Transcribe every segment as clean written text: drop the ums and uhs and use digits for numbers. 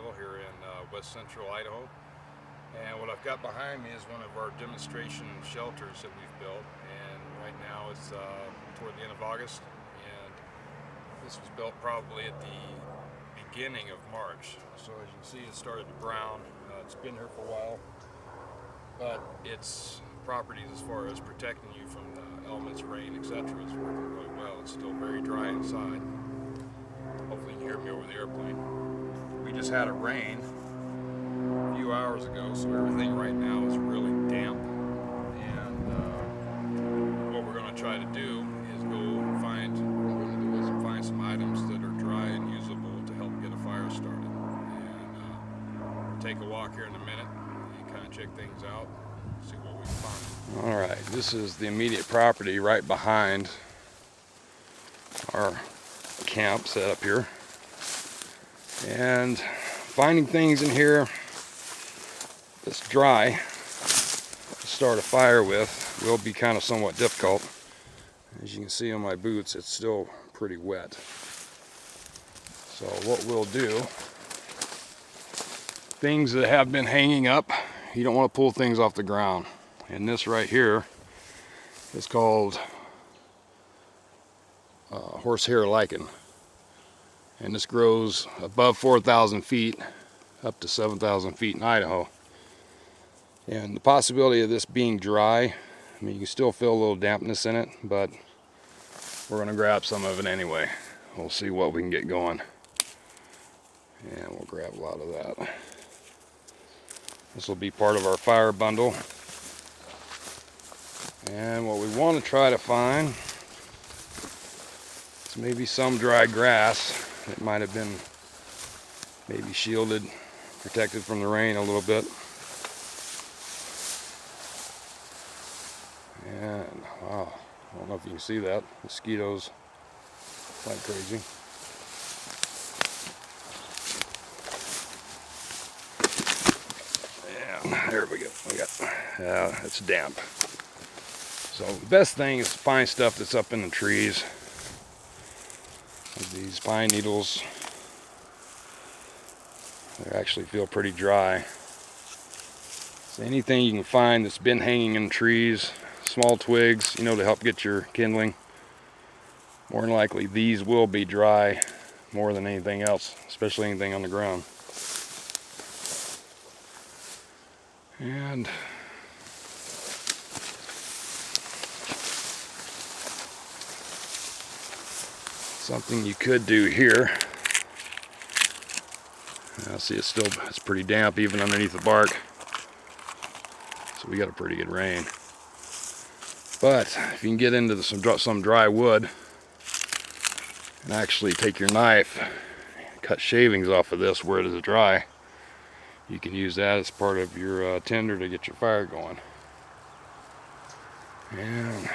survival here in west central Idaho. And what I've got behind me is one of our demonstration shelters that we've built. And right now it's toward the end of August. And this was built probably at the beginning of March. So as you can see, it started to brown. It's been here for a while. But its properties as far as protecting you from the elements, rain, etc. is working really well. It's still very dry inside. Hopefully you can hear me over the airplane. We just had a rain a few hours ago, so everything right now is really damp. And what we're going to try to do is find some items that are dry and usable to help get a fire started. And we'll take a walk here in a minute and kind of check things out, see what we can find. All right, this is the immediate property right behind our camp set up here. And finding things in here that's dry to start a fire with will be kind of somewhat difficult. As you can see on my boots, it's still pretty wet. So what we'll do, things that have been hanging up, you don't want to pull things off the ground. And this right here is called horsehair lichen. And this grows above 4,000 feet up to 7,000 feet in Idaho. And the possibility of this being dry, I mean, you can still feel a little dampness in it, but we're going to grab some of it anyway. We'll see what we can get going. And we'll grab a lot of that. This will be part of our fire bundle. And what we want to try to find is maybe some dry grass. It might have been maybe shielded, protected from the rain a little bit. And wow, I don't know if you can see that. Mosquitoes like crazy. And there we go. It's damp. So the best thing is to find stuff that's up in the trees. Like these pine needles, they actually feel pretty dry. So anything you can find that's been hanging in trees, small twigs, to help get your kindling. More than likely these will be dry more than anything else, especially anything on the ground. And something you could do here. Now see, it's pretty damp even underneath the bark. So we got a pretty good rain. But if you can get into some dry wood and actually take your knife, cut shavings off of this where it is dry, you can use that as part of your tinder to get your fire going. And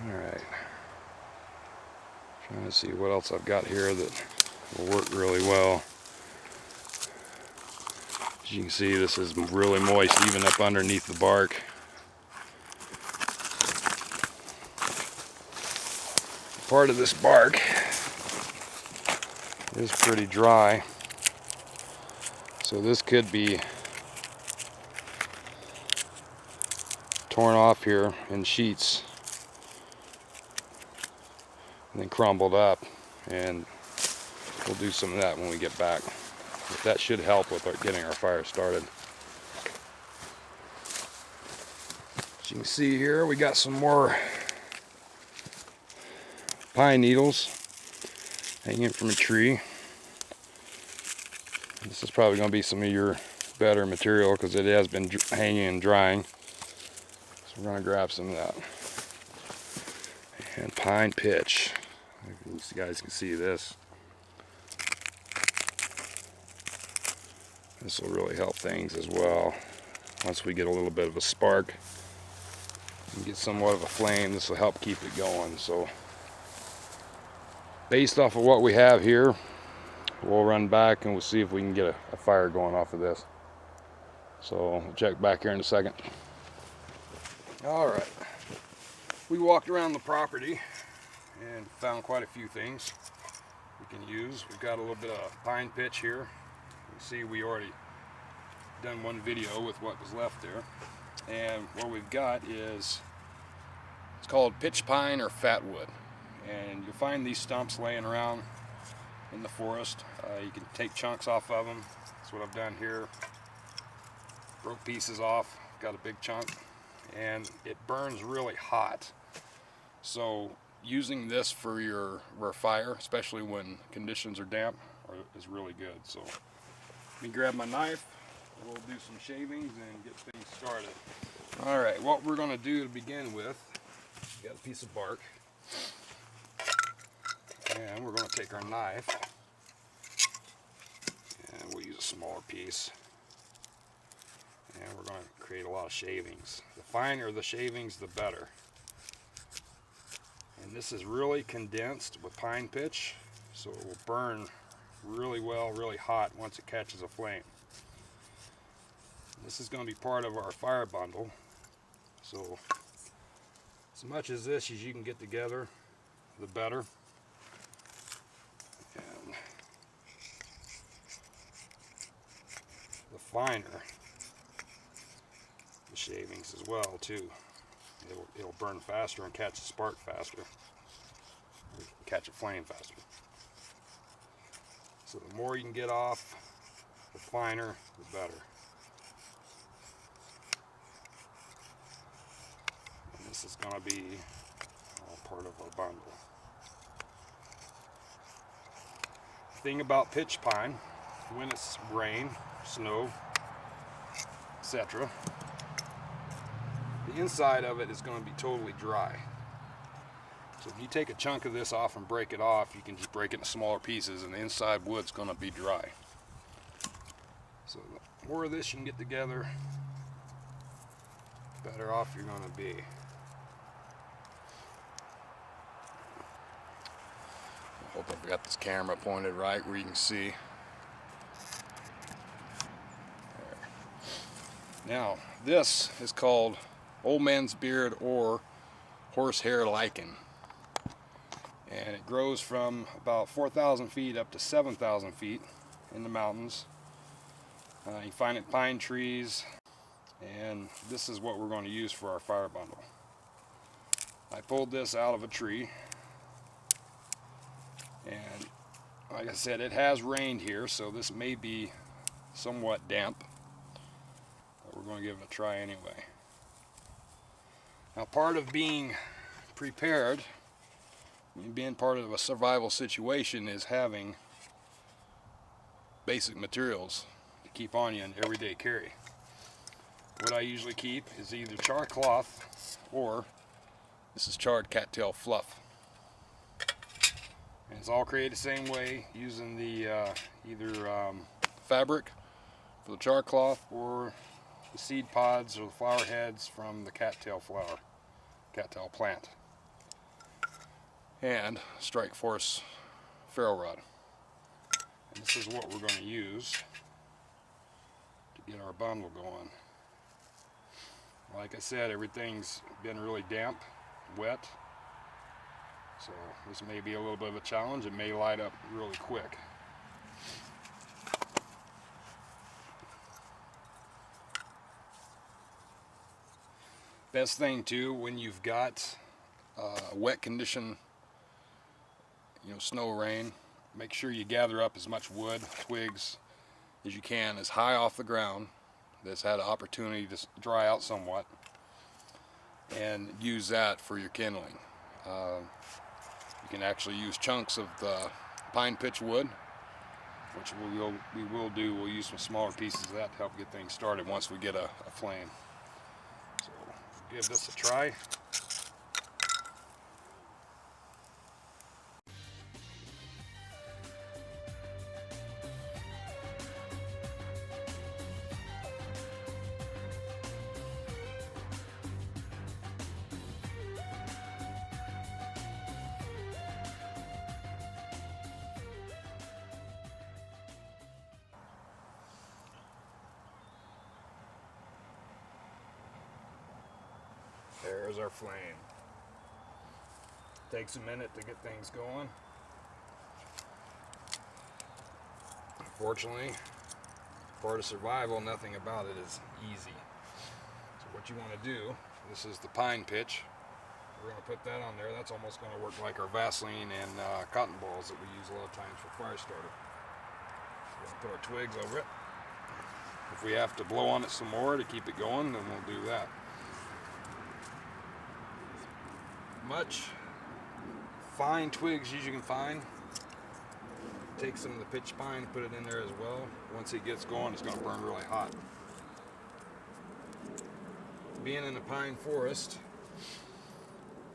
alright, trying to see what else I've got here that will work really well. As you can see, this is really moist even up underneath the bark. Part of this bark is pretty dry, so this could be torn off here in sheets and then crumbled up, and we'll do some of that when we get back. But that should help with getting our fire started. As you can see here, we got some more pine needles hanging from a tree. This is probably going to be some of your better material because it has been hanging and drying. So we're going to grab some of that. And pine pitch. You guys can see this. This will really help things as well. Once we get a little bit of a spark and get somewhat of a flame, this will help keep it going. So based off of what we have here, we'll run back and we'll see if we can get a fire going off of this. So we'll check back here in a second. All right, we walked around the property and found quite a few things we can use. We've got a little bit of pine pitch here. You see we already done one video with what was left there. And what we've got is, it's called pitch pine or fat wood. And you'll find these stumps laying around in the forest. You can take chunks off of them. That's what I've done here. Broke pieces off, got a big chunk, and it burns really hot. So using this for your fire, especially when conditions are damp, is really good. So let me grab my knife. We'll do some shavings and get things started. All right, what we're going to do to begin with, got a piece of bark, and we're going to take our knife, and we'll use a smaller piece, and we're going to create a lot of shavings. The finer the shavings, the better. And this is really condensed with pine pitch, so it will burn really well, really hot once it catches a flame. This is going to be part of our fire bundle, so as much as this as you can get together, the better. And the finer the shavings as well too. It'll burn faster and catch a spark faster, or catch a flame faster. So the more you can get off, the finer, the better. And this is going to be all part of our bundle. The thing about pitch pine, when it's rain, snow, etc., the inside of it is going to be totally dry. So if you take a chunk of this off and break it off, you can just break it into smaller pieces, and the inside wood's going to be dry. So the more of this you can get together, the better off you're going to be. I hope I've got this camera pointed right where you can see. There. Now, this is called old man's beard or horsehair lichen, and it grows from about 4,000 feet up to 7,000 feet in the mountains. You find it in pine trees, and this is what we're going to use for our fire bundle. I pulled this out of a tree, and like I said, it has rained here, so this may be somewhat damp, but we're going to give it a try anyway. Now, part of being prepared, being part of a survival situation, is having basic materials to keep on you in everyday carry. What I usually keep is either char cloth, or this is charred cattail fluff. And it's all created the same way, using the either fabric for the char cloth or the seed pods or the flower heads from the cattail plant, and strikeforce ferro rod. And this is what we're going to use to get our bundle going. Like I said, everything's been really damp, wet, so this may be a little bit of a challenge. It may light up really quick. Best thing too, when you've got wet condition, snow, rain, make sure you gather up as much wood, twigs as you can, as high off the ground that's had an opportunity to dry out somewhat, and use that for your kindling. You can actually use chunks of the pine pitch wood, which we will do. We'll use some smaller pieces of that to help get things started once we get a flame. So give this a try. There's our flame. Takes a minute to get things going. Unfortunately, part of survival, nothing about it is easy. So what you want to do, this is the pine pitch. We're going to put that on there. That's almost going to work like our Vaseline and cotton balls that we use a lot of times for fire starter. We're going to put our twigs over it. If we have to blow on it some more to keep it going, then we'll do that. Much fine twigs as you can find. Take some of the pitch pine, put it in there as well. Once it gets going, it's going to burn really hot. Being in a pine forest,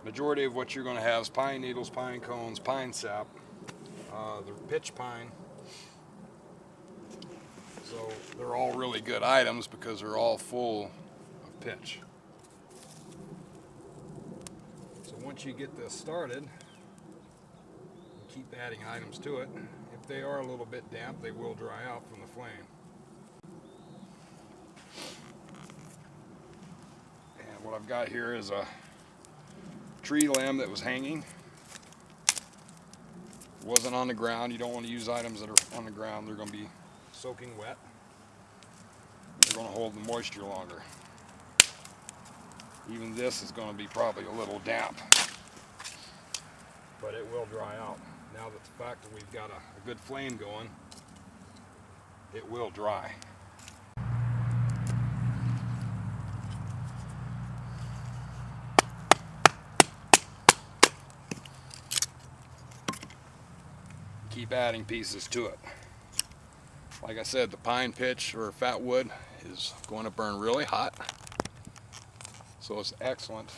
majority of what you're going to have is pine needles, pine cones, pine sap, the pitch pine. So they're all really good items because they're all full of pitch. So once you get this started, keep adding items to it. If they are a little bit damp, they will dry out from the flame. And what I've got here is a tree limb that was hanging. It wasn't on the ground. You don't want to use items that are on the ground. They're going to be soaking wet. They're going to hold the moisture longer. Even this is going to be probably a little damp, but it will dry out. Now that the fact that we've got a good flame going, it will dry. Keep adding pieces to it. Like I said, the pine pitch or fat wood is going to burn really hot, so it's excellent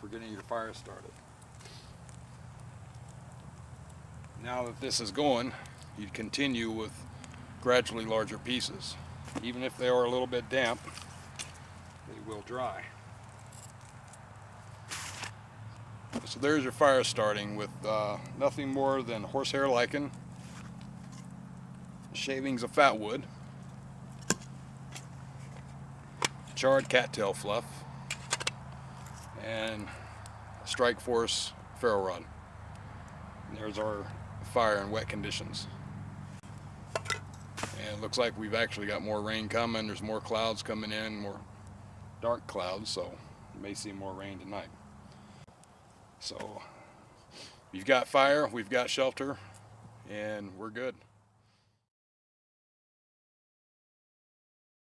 for getting your fire started. Now that this is going, you continue with gradually larger pieces. Even if they are a little bit damp, they will dry. So there's your fire starting with nothing more than horsehair lichen, shavings of fat wood, charred cattail fluff, and a strikeforce ferro rod. And there's our fire in wet conditions. And it looks like we've actually got more rain coming. There's more clouds coming in, more dark clouds, so you may see more rain tonight. So we've got fire, we've got shelter, and we're good.